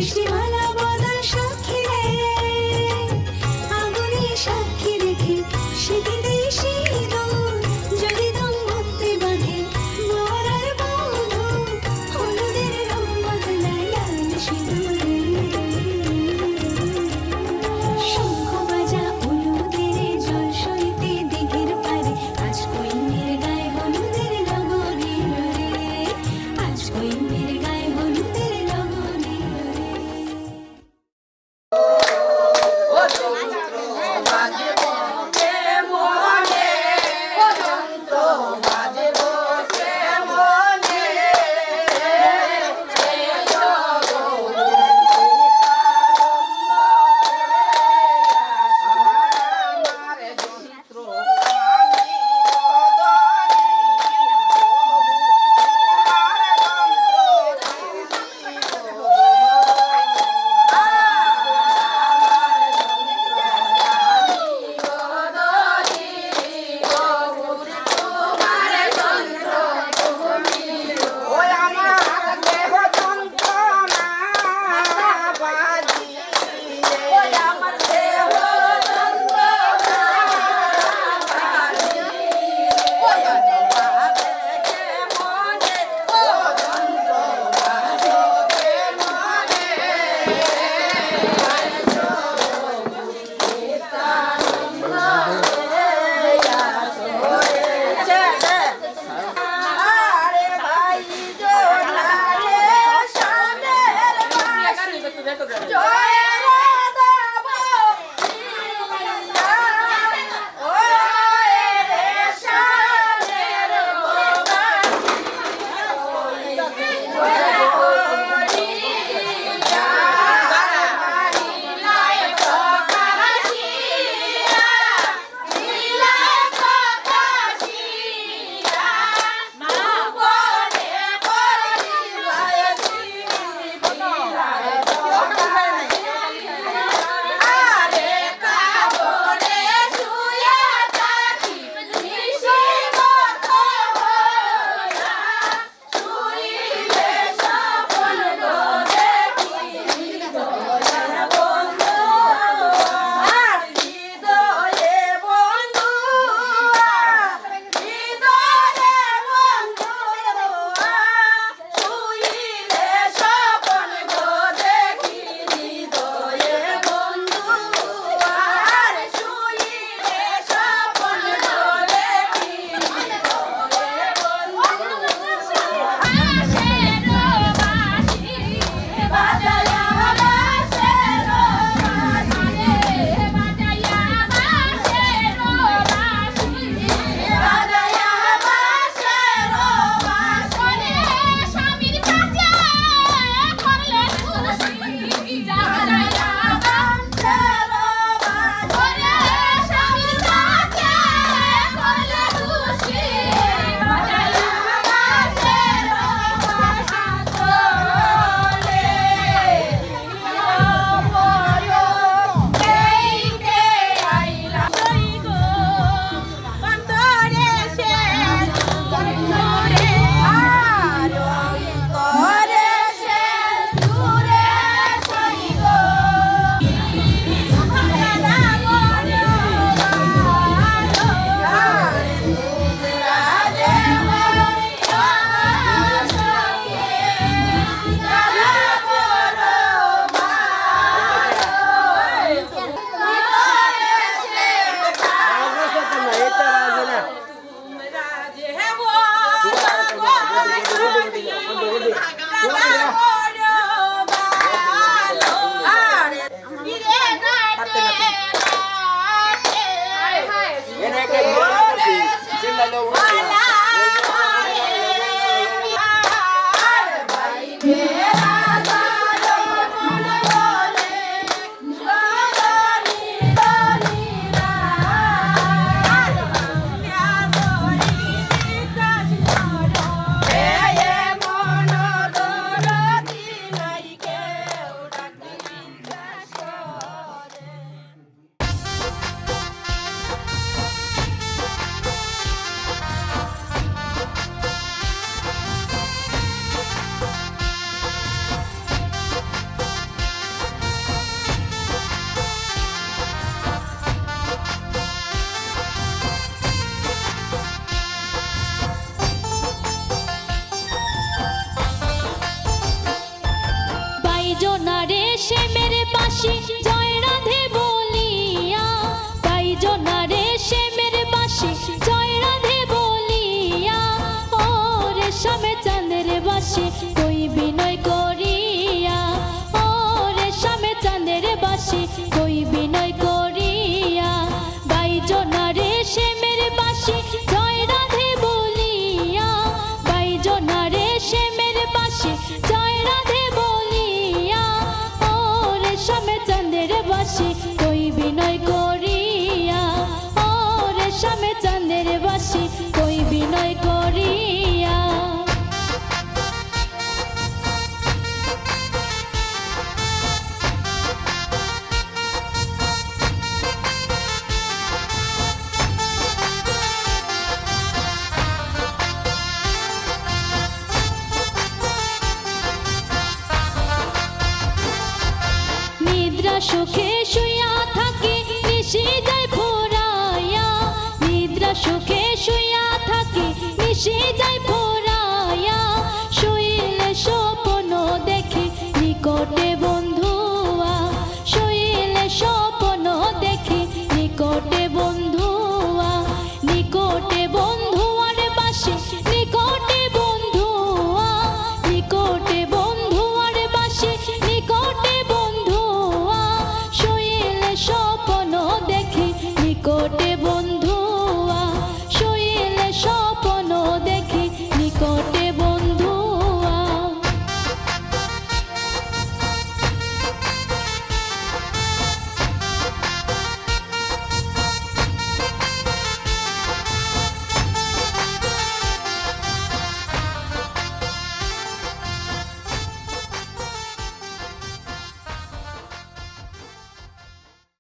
বৃষ্টিমালা বদল সাক্ষী রে, আগুনে সাক্ষী রেখে শীতে সিঁদুর যদি দম্পতি বাঁধে বর আর বধূ, হলুদের রং বদলায় লাল সিঁদুরে। শঙ্খ বাজা হলুদের জল সইতে দিঘির পারে, আজ কইমের গায়ে হলুদের লগন এলো রে, আজ কইমের গায়ে হলুদের লগন এলো রে। শ্যামের বাঁশি জয় রাধে বলিয়া, গাইজ না রে শ্যামের বাঁশি জয় রাধে বলিয়া। ও রেশমে চাঁদের বাঁশি কই বিনয় করিয়া, ও রেশমে চাঁদের বাঁশি কই বিনয় করিয়া। গাইজ না রে শ্যামের বাঁশি জয় রাধে বলিয়া, গাইজ না রে শ্যামের বাঁশি জয় রাধে বলিয়া। ও রেশমে চাঁদের বাঁশি কই বিনয় করিয়া, ও রেশমে চাঁদের বাঁশি কই বিনয় করিয়া। নিদ্রা সুখে শুইয়া থাকি নিশি যায় ফুরাইয়া, নিদ্রা সুখে শুইয়া থাকি নিশি যায়